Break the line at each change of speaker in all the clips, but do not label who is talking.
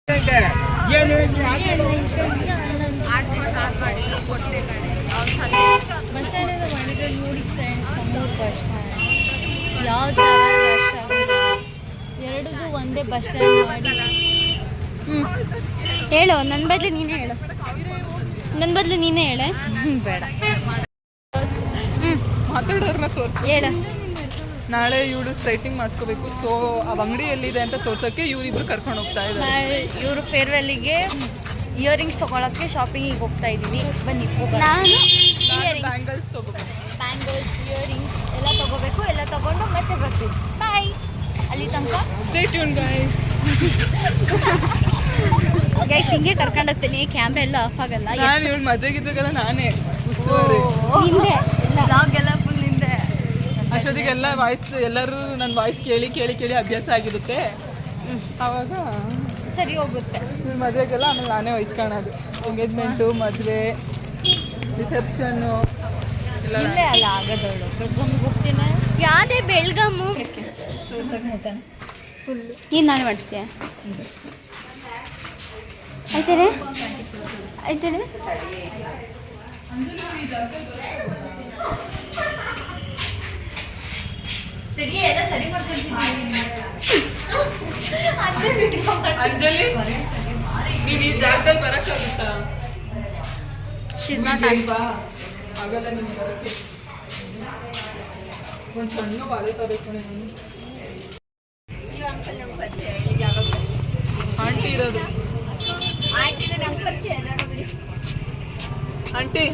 Bus stand ಮಾಡಿದ್ರೆ ನೋಡಿ friends, ನಮ್ಮೂರು ಬಸ್ ಸ್ಟ್ಯಾಂಡ್ ಯಾವ ಥರ ರಶ್ ಆಗಿದೆ. ಎರಡದು ಒಂದೇ ಬಸ್ ಸ್ಟ್ಯಾಂಡ್ ಮಾಡಿ. ಹೇಳು, ನನ್ನ ಬದಲು ನೀನೇ ಹೇಳು. ಬೇಡ,
ಮಾತಾಡೋರನ್ನ ತೋರಿಸಿ
ಹೇಳ.
ನಾಳೆ ಇವಳು ಸ್ಟ್ರೈಟಿಂಗ್ ಮಾಡಿಸ್ಕೋಬೇಕು. ಸೊ ಆ ಅಂಗಡಿ ಎಲ್ಲಿದೆ ಅಂತ ತೋರ್ಸೋಕ್ಕೆ ಇವರಿಬ್ರು ಕರ್ಕೊಂಡು ಹೋಗ್ತಾ ಇದ್ದಾರೆ.
ಇವರು ಫೇರ್ವೆಲ್ಲಿಗೆ ಇಯರಿಂಗ್ಸ್ ತೊಗೊಳಕ್ಕೆ ಶಾಪಿಂಗಿಗೆ ಹೋಗ್ತಾ ಇದ್ದೀವಿ. ಬನ್ನಿ ನಾನು
ಬ್ಯಾಂಗಲ್ಸ್ ತಗೋಬೇಕು.
ಬ್ಯಾಂಗಲ್ಸ್, ಇಯರಿಂಗ್ಸ್ ಎಲ್ಲ ತೊಗೋಬೇಕು. ಎಲ್ಲ ತೊಗೊಂಡು ಮತ್ತೆ ಬರ್ತೀವಿ. ಬಾಯ್. ಅಲ್ಲಿ ತನಕ
ಸ್ಟೇ ಟ್ಯೂನ್ ಗೈಸ್.
ಗೈಸ್ ಹಿಂಗೆ ಕರ್ಕೊಂಡು ಹೋಗ್ತೀನಿ. ಕ್ಯಾಮ್ರಾ ಎಲ್ಲ ಆಫ್ ಆಗಲ್ಲ.
ನಾನು ಇವಳು ಮಜೆಗಿದ್ದಾಗೆಲ್ಲ ನಾನೇ
ಹಿಂದೆ ಬ್ಲಾಗ್ ಎಲ್ಲ ಫುಲ್ ಹಿಂದೆ.
ಅಷ್ಟೊತ್ತಿಗೆಲ್ಲ ವಾಯ್ಸ್ ಎಲ್ಲರೂ ನನ್ನ ವಾಯ್ಸ್ ಕೇಳಿ ಕೇಳಿ ಕೇಳಿ ಅಭ್ಯಾಸ ಆಗಿರುತ್ತೆ. ಆವಾಗ
ಸರಿ ಹೋಗುತ್ತೆ.
ಮದುವೆಗೆಲ್ಲ ಆಮೇಲೆ ನಾನೇ ವಹಿಸ್ಕೊಳ್ಳೋದು. ಎಂಗೇಜ್ಮೆಂಟು, ಮದುವೆ, ರಿಸೆಪ್ಷನ್ನು
ಇಲ್ಲೇ ಅಲ್ಲ ಆಗೋದವಳು. ಬೆಳ್ಗಮ್ಮಿಗೆ ಹೋಗ್ತೀನಿ. ಯಾವುದೇ ಬೆಳ್ಗಮ್ಮು ಫುಲ್ಲು ನೀನು ನಾನೇ ಮಾಡಿಸ್ತೀಯ. ಆಯ್ತೇನೆ ಸರಿ
ಅಂಜಲಿ, ನೀನು ಈ ಜಾಗದಲ್ಲಿ ಬರೋಕ್ಕಾಗುತ್ತಾ? ಆಗಲ್ಲ ನೀನು ಬರೋಕ್ಕೆ. ಒಂದು ಸಣ್ಣ ಬಾಳೆ ತರಬೇಕು. ಆಂಟಿ ಇರೋದು. ಆಂಟಿ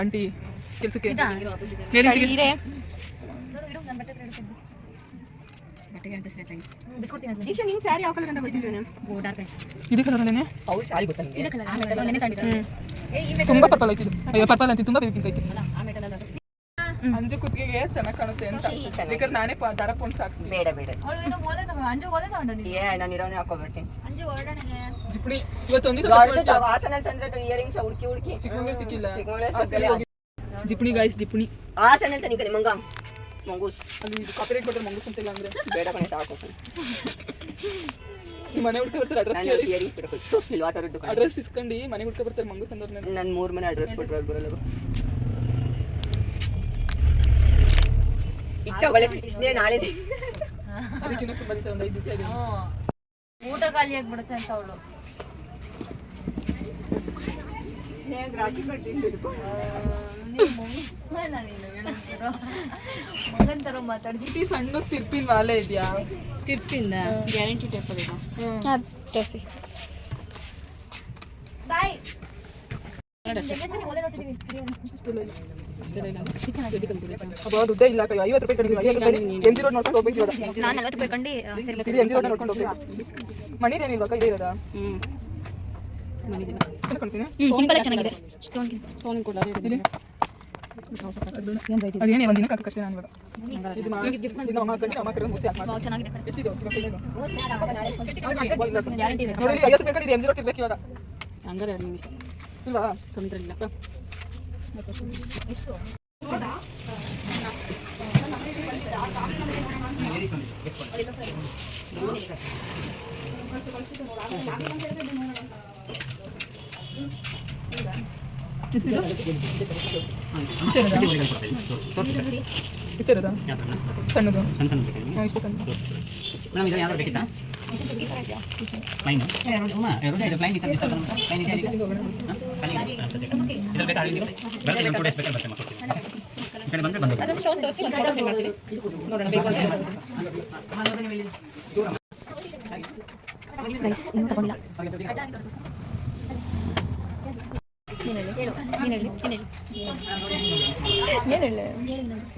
ಆಂಟಿ ಕೆಲ್ಸಕ್ಕೆ ತುಂಬಾ ಪರ್ಪಲ್ ಐತಿ. ಪರ್ಪಲ್ ಅಂತ ತುಂಬಾ ಬೇಕಿಂತ ಐತಿ. ಅಂಜು ಕುತ್ತಿಗೆಗೆ ಚೆನ್ನಾಗಿ ಕಾಣುತ್ತೆ ಅಂತ ಬೇಕಾದ್ರೆ ನಾನೇ ದಾರ ಪೋಣಿಸಿ ಹಾಕ್ಸ್ತೀನಿ.
ಬೇಡ ನಾನು ಇರೋನೇ ಹಾಕೋಬಿಡ್ತೀನಿ.
ಜಿಪ್ಪುಡಿ ಇವತ್ತೊಂದು
ಹಾಸನಲ್ಲಿ ತಂದ್ರೆ ಇಯರಿಂಗ್ಸ್ ಹುಡುಕಿ
ಚಿಕ್ಕಮಂಗ್ಳೂರು ಸಿಕ್ಕಿಲ್ಲ. ಜಿಪ್ಪುಣಿ ಗಾಯ್ಸ್, ಜಿಪ್ಪುಣಿ
ಹಾಸನಲ್ಲಿ ತನಿ ಕಡೆ ಮಂಗೂಸ್
ಅಲ್ಲಿ ಕಾಪಿರೈಟ್ ಕೊಟ್ಟರೆ ಮಂಗೂಸ್ ಅಂತಿಲ್ಲ ಅಂದ್ರೆ
ಬೇಡ ಕಣೆ ಸಾಕು.
ಮನೆ ಹುಡ್ಕೊ ಬರ್ತಾರೆ.
ಅಡ್ರೆಸ್
ಇಸ್ಕೊಂಡು ಮನೆ ಹುಡ್ಕೊ ಬರ್ತಾರೆ ಮಂಗೂಸ್ ಅಂದ್ರೆ.
ನಾನು 3 ಮನೆ ಅಡ್ರೆಸ್ ಕೊಟ್ಟರೆ ಅದು ಬರಲ್ಲ. ನಾಳೆ
ಅದಕ್ಕಿಂತ ತುಂಬಾ ದಿವಸ, ಒಂದು 5 ದಿವಸ ಇದೆ.
ಊಟ ಖಾಲಿ ಆಗ್ಬಿಡುತ್ತೆ ಅಂತ ಅವಳು. ಮಗನ್ ತರ ಮಾತಾಡ್ತಿ.
ಸಣ್ಣ ತಿರ್ಪಿನ ವಾಲೆ ಇದೆಯಾ?
ತಿರ್ಪಿಂದ ಗ್ಯಾರಂಟಿ ಟೈಪಲ್ಲಿ ತೋರಿಸಿ. ಬಾಯ್.
ದುಡ್ಡೇ ಇಲ್ಲ. 50 ರೂಪಾಯಿ ಕಡಿಮೆ. 50 ರೂಪಾಯಿ MG ರೋಡ್ ನೋಡ್ಕೊಂಡು ಹೋಗ್ಬೇಕು.
ನಾನು 40 ರೂಪಾಯಿ ಕಂಡು
MG ರೋಡ್ ನೋಡ್ಕೊಂಡು ಹೋಗ್ಬೇಕು. ಮಣಿದೇನಿಲ್ವಾ? ಇದೇ ಇರೋದಾ?
ಸಿಂಪಲ್ ಚೆನ್ನಾಗಿದೆ.
ಅದೇನೇ ಒಂದಿನ ಕಷ್ಟೇ. ನಾನು ಇವಾಗ ಅಮ್ಮ ಕಡೆ ಮುಸಿ ಹಾಕಿ
ಚೆನ್ನಾಗಿದೆ.
ಎಷ್ಟಿದೆ ನೋಡಿ? 50 ರೂಪಾಯಿ ಕಡಿಮೆ MG ರೋಡ್ ಇರ್ಬೇಕು ಇವಾಗ.
ಹಂಗಾರೆ 2 ನಿಮಿಷ
ಇಲ್ವಾ?
ತೊಂದ್ರಿಲ್ಲ. ಎಷ್ಟು
ಇಷ್ಟ ಇರೋದಾ? ಸಣ್ಣದು ಇಷ್ಟು ಸಣ್ಣ.
ಮೇಡಮ್ ಇದು ಯಾವ್ದು ಬೇಕಿತ್ತಾ? ಪ್ಲೈನು ಎರಡು ಪ್ಲೈನ್ ಇತ್ತು. ಇದ್ರಲ್ಲಿ ಬೇಕಾ? ಬರ್ತೀನಿ 2 ಡೇಸ್ ಬೇಕಾದ್ರೆ ಬರ್ತೇನೆ. ಈ ಕಡೆ ಬಂದರೆ ಬಂದು
ಅದೊಂದು ಸ್ಟೋನ್ ತೋರಿಸಿ ಒಂದು ಫೋಟೋ ಸೆಂಡ್ ಮಾಡ್ತೀನಿ. ನೋಡೋಣ ಬೇಕು ಅಂತ. ಗೈಸ್ ಇನ್ನೂ ತಗೊಂಡಿಲ್ಲ.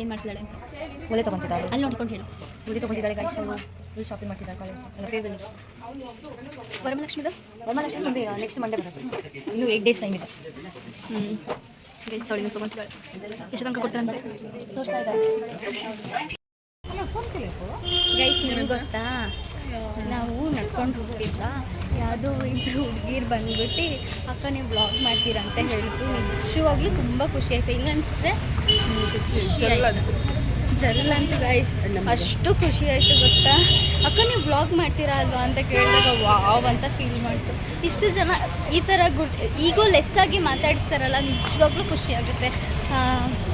ಏನು ಮಾಡ್ತಿದ್ದಾಳೆ? ಒಲೆ ತೊಗೊತಿದ್ದಾಳೆ. ಅಲ್ಲಿ ನೋಡ್ಕೊಂಡು ಹೇಳು. ಒಲೆ ತೊಗೊತಿದ್ದಾಳೆ ಗೈಸ್. ಫುಲ್ ಶಾಪಿಂಗ್ ಮಾಡ್ತಿದ್ದಾಳೆ ಕಾಲೇಜ್ ಅಲ್ಲ ಫೇರ್ವೆಲ್ಲಿ. ವರಮಹಾಲಕ್ಷ್ಮಿ ಮುಂದೆ ನೆಕ್ಸ್ಟ್ ಮಂಡೇ ಬರುತ್ತೆ. ಇನ್ನೂ 8 ಡೇಸ್ ಟೈಮ್ ಇದೆ. ಗೈಸ್ ಅವಳಿಗೆ ತೊಗೊತಿದ್ದಾಳೆ. ಎಷ್ಟು ತನಕ ಕೊಡ್ತಾರಂತೆ ತೋರಿಸ್ತಾ ಇದ್ದಾರೆ ಗೈಸ್. ನಿಮ್ಗೆ ಗೊತ್ತಾ, ನಾವು ನಡ್ಕೊಂಡು ಹೋಗ್ತಿದ್ದ ಯಾವುದೋ ಇಬ್ಬರು ಹುಡುಗಿರು ಬಂದ್ಬಿಟ್ಟು ಅಕ್ಕ ನೀವು ಬ್ಲಾಗ್ ಮಾಡ್ತೀರಾ ಅಂತ ಹೇಳಿದ್ರು. ನಿಜವಾಗ್ಲೂ ತುಂಬ ಖುಷಿ ಆಯ್ತು. ಇಲ್ಲ ಅನಿಸುತ್ತೆ ಖುಷಿ ಆಯಿತು. ಜಲ್ ಅಂತ ಗೈಸ್ ಅಷ್ಟು ಖುಷಿ ಆಯಿತು ಗೊತ್ತಾ. ಅಕ್ಕ ನೀವು ವ್ಲಾಗ್ ಮಾಡ್ತೀರಾ ಅಲ್ವಾ ಅಂತ ಕೇಳಿದಾಗ ವಾವ್ ಅಂತ ಫೀಲ್ ಮಾಡ್ತು. ಇಷ್ಟು ಜನ ಈ ಥರ ಈಗೋ ಲೆಸ್ ಆಗಿ ಮಾತಾಡಿಸ್ತಾರಲ್ಲ, ನಿಜವಾಗ್ಲೂ ಖುಷಿ ಆಗುತ್ತೆ.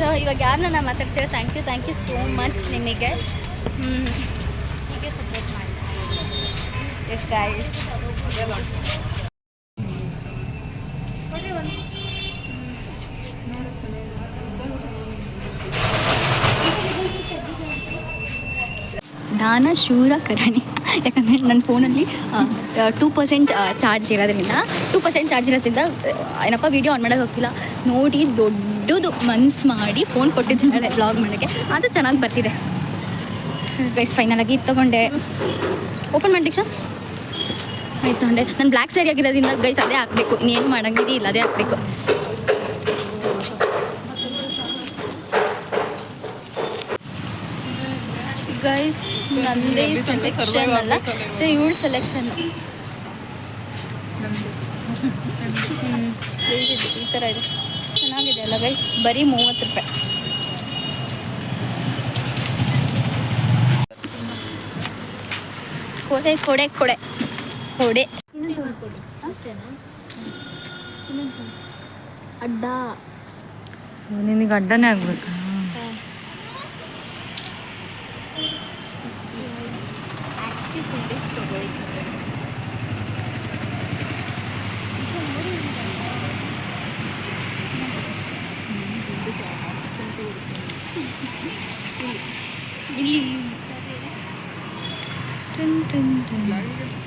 ಸೊ ಇವಾಗ ಯಾರನ್ನ ಮಾತಾಡ್ತೀರಾ, ಥ್ಯಾಂಕ್ ಯು ಸೋ ಮಚ್ ನಿಮಗೆ. ಹೀಗೆ ಸಪೋರ್ಟ್ ಮಾಡಿ. ಎಸ್ ಗೈಸ್, ದಾನ ಶೂರ ಕರಣಿ. ಯಾಕಂದರೆ ನನ್ನ ಫೋನಲ್ಲಿ 2% ಚಾರ್ಜ್ ಇರೋದ್ರಿಂದ ಏನಪ್ಪ ವೀಡಿಯೋ ಆನ್ ಮಾಡೋಕ್ಕೆ ಹೋಗ್ತಿಲ್ಲ. ನೋಡಿ ದೊಡ್ಡದು ಮನ್ಸು ಮಾಡಿ ಫೋನ್ ಕೊಟ್ಟಿದ್ದಾಳೆ ವ್ಲಾಗ್ ಮಾಡೋಕ್ಕೆ. ಅದು ಚೆನ್ನಾಗಿ ಬರ್ತಿದೆ ಗೈಸ್. ಫೈನಲಾಗಿ ತೊಗೊಂಡೆ. ಓಪನ್ ಮಾಡಿ ದೀಕ್ಷಾ. ಆಯ್ತು ತೊಗೊಂಡೆ. ನಾನು ಬ್ಲ್ಯಾಕ್ ಸ್ಯಾರಿ ಆಗಿರೋದ್ರಿಂದ ಗೈಸ್ ಅದೇ ಹಾಕಬೇಕು, ಇನ್ನೇನು ಮಾಡೋಂಗಿದೆ ಇಲ್ಲ, ಅದೇ ಹಾಕಬೇಕು. ಗೈಸ್ ನಂದೇ ಸೆಲೆಕ್ಷನ್ ಅಲ್ಲ, ಸೊ ಇವಳು ಸೆಲೆಕ್ಷನ್. ಈ ಥರ ಇದೆ, ಚೆನ್ನಾಗಿದೆ ಅಲ್ಲ ಗೈಸ್. ಬರೀ 30 ರೂಪಾಯಿ. ಕೊಡೆ ಕೊಡೆ ಕೊಡೆ ಕೊಡೆ ಅಡ್ಡ.
ನಿನಗೆ ಅಡ್ಡನೇ ಆಗ್ಬೇಕು.
ಆಕ್ಸೆಸರೀಸ್ ತಗೊಳ್ತಾರೆ. ಇಲ್ಲಿ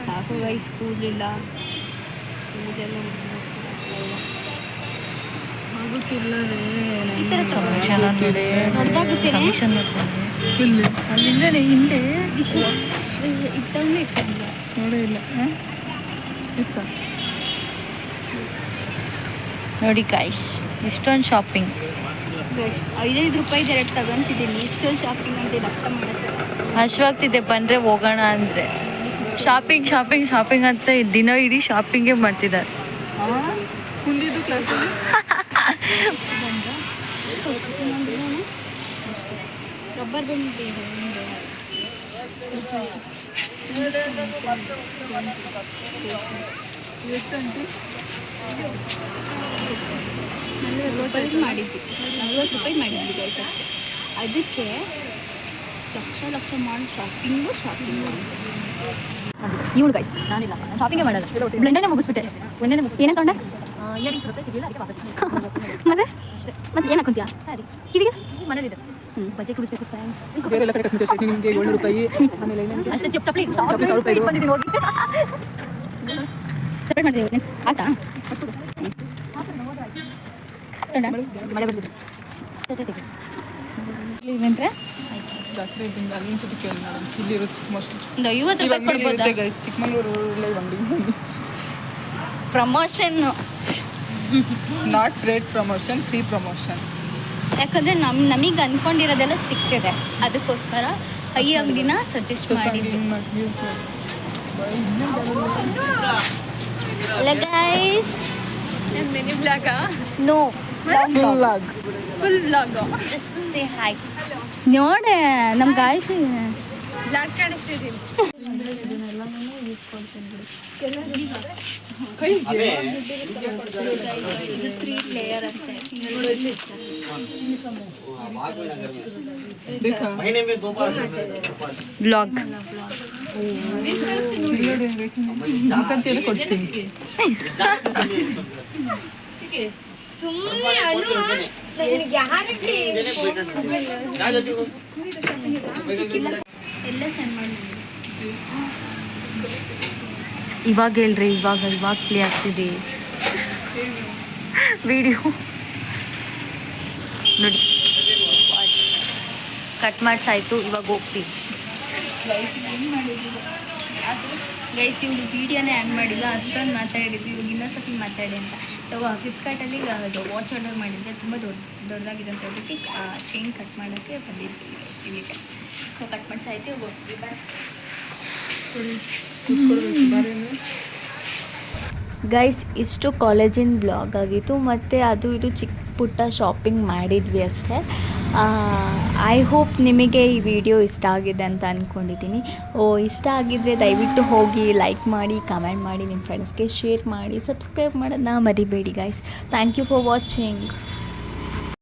ಸಾಕು ಗೈ, ಸ್ಕೂಲ್ ಇಲ್ಲ, ಈ ಥರ ದೊಡ್ಡದಾಗುತ್ತೇನೆ.
ಅಲ್ಲಿಂದ ಹಿಂದೆ
ಇತ್ತವೇ ಇತ್ತಲ್ಲ
ನೋಡೇ ಇಲ್ಲ. ಇತ್ತ
ನೋಡಿ ಗಾಯ್ಸ್, ಎಷ್ಟೊಂದು ಶಾಪಿಂಗ್.
ಗೈಸ್ 5 ರೂಪಾಯಿದು 2 ತಗೊಂತಿದ್ದೀನಿ. ಇಷ್ಟೊಂದು ಶಾಪಿಂಗ್ ಅಂತ ಲಕ್ಷ ಮಾಡುತ್ತೆ.
ಹಶ್ವಾಗ್ತಿದೆ ಬಂದರೆ ಹೋಗೋಣ ಅಂದರೆ. ಶಾಪಿಂಗ್ ಅಂತ ದಿನ ಇಡೀ ಶಾಪಿಂಗೇ ಮಾಡ್ತಿದ್ದಾರೆ.
ಮುಂದಿದ್ದು ಕ್ಲಾಸಲ್ಲಿ
ರಬ್ಬರ್ ಬಂದ್ ಮಾಡಿದ್ವಿ, 40 ರೂಪಾಯಿ ಮಾಡಿದ್ವಿ ಗೈಸ್ ಅಷ್ಟೇ. ಅದಕ್ಕೆ ಲಕ್ಷ ಮಾಡಿ ಶಾಪಿಂಗು.
ಇವಳು ಗೈಸ್, ನಾನಿಲ್ಲ, ನಾನು ಶಾಪಿಂಗೇ ಮಾಡಲ್ಲ. ಬ್ಲೆಂಡನೇ ಮುಗಿಸ್ಬಿಟ್ಟೆ.
ಏನೇ ತೊಗೊಂಡೆ?
ಇಯರಿಂಗ್ಸ್ ಬರುತ್ತೆ, ಸಿಗಲಿಲ್ಲ, ಅದಕ್ಕೆ ವಾಪಸ್.
ಮತ್ತೆ ಏನು ಹಾಕೊಂತೀಯಾ?
ಸರಿ,
ಕಿವಿಗೆ
ಮನೇಲಿದೆ. ಬಜೆಟ್ ಉಳಿಸ್ಬೇಕು ಫ್ರೆಂಡ್ಸ್.
ಬೇರೆ ಎಲ್ಲ ಕಡೆ ಕಸ್ಮಿಟೇಷನ್ ನಿಮಗೆ 700 ರೂಪಾಯಿ. ಆಮೇಲೆ
ಅಷ್ಟೇ ಚಪ್ಪಲಿ ಬಂದಿದ್ದೀನಿ ಹೋಗಿ
ಸಪ್ರೇಟ್ ಮಾಡಿದೆ ಆಯ್ತಾ?
ಮಳೆ ಬರ್ತಿದೆ.
ಇವೆಂದ್ರೆ
ಜಾತ್ರೆ ಇದ್ದಿಂದ ಅಲ್ಲಿನ ಸತಿ ಕೇಳಿ ಮೇಡಮ್, ಇಲ್ಲಿ ಇರುತ್ತೆ ಮೋಸ್ಟ್ಲಿ.
ಒಂದು 50 ರೂಪಾಯಿ ಕೊಡ್ಬೋದಾ?
ಗೈಸ್ ಚಿಕ್ಕಮಂಗ್ಳೂರಲ್ಲೇ ಅಂಗಡಿ.
Promotion,
not trade promotion, free promotion.
ಯಾಕಂದರೆ ನಮಗೆ ಅಂದ್ಕೊಂಡಿರೋದೆಲ್ಲ ಸಿಗ್ತಿದೆ, ಅದಕ್ಕೋಸ್ಕರ ಈ ಅಂಗಡಿನ ಸಜೆಸ್ಟ್ ಮಾಡಿದ್ವಿ. ಅಲ್ಲ guys,
mini blog
no
full blog.
Just say hi. ನೋಡೆ ನಮ್ಮ ಗಾಯ್ಸ್
ಬ್ಲಾಗ್ ಕಾಣಿಸ್ತಿದ್ದೀನಿ.
ಇದು 3 ಲೇಯರ್ ಅಂತ.
ಬ್ಲಾಗ್
ಕೊಡ್ತೀನಿ.
ಎಲ್ಲ ಸೆಂಡ್ ಮಾಡಿ.
ಇವಾಗ ಹೇಳ್ರಿ, ಇವಾಗ ಪ್ಲೇ ಆಗ್ತಿದೆ ವಿಡಿಯೋ ನೋಡಿ. ಕಟ್ ಮಾಡಿಸಾಯ್ತು, ಇವಾಗ ಹೋಗ್ತೀವಿ.
ಗೈಸ್ ಇವಳು ವೀಡಿಯೋನೇ ಆ್ಯಡ್ ಮಾಡಿಲ್ಲ, ಅಷ್ಟೊಂದು ಮಾತಾಡಿದ್ವಿ. ಇವಾಗ ಇನ್ನೊಂದ್ಸತಿ ಮಾತಾಡಿ ಅಂತ. ಫ್ಲಿಪ್ಕಾರ್ಟಲ್ಲಿ ಅದು ವಾಚ್ ಆರ್ಡರ್ ಮಾಡಿದ್ದೆ, ತುಂಬ ದೊಡ್ಡದಾಗಿದೆ ಅಂತ ಹೇಳ್ಬಿಟ್ಟು ಚೈನ್ ಕಟ್ ಮಾಡೋಕ್ಕೆ ಬಂದಿದ್ವಿ ಗೈಸ್ ಇಲ್ಲಿಗೆ. ಸೊ ಕಟ್ ಮಾಡಿಸಾಯ್ತು, ಇವಾಗ ಹೋಗ್ತೀವಿ. Bye guys. ಇಷ್ಟು ಕಾಲೇಜಿನ ಬ್ಲಾಗ್ ಆಗಿತ್ತು, ಮತ್ತು ಅದು ಇದು ಚಿಕ್ಕ ಪುಟ್ಟ ಶಾಪಿಂಗ್ ಮಾಡಿದ್ವಿ ಅಷ್ಟೇ. ಐ ಹೋಪ್ ನಿಮಗೆ ಈ ವಿಡಿಯೋ ಇಷ್ಟ ಆಗಿದೆ ಅಂತ ಅಂದ್ಕೊಂಡಿದ್ದೀನಿ. ಇಷ್ಟ ಆಗಿದ್ದರೆ ದಯವಿಟ್ಟು ಹೋಗಿ ಲೈಕ್ ಮಾಡಿ, ಕಮೆಂಟ್ ಮಾಡಿ, ನಿಮ್ಮ ಫ್ರೆಂಡ್ಸ್ಗೆ ಶೇರ್ ಮಾಡಿ, ಸಬ್ಸ್ಕ್ರೈಬ್ ಮಾಡೋದನ್ನ ಮರಿಬೇಡಿ guys. Thank you for watching.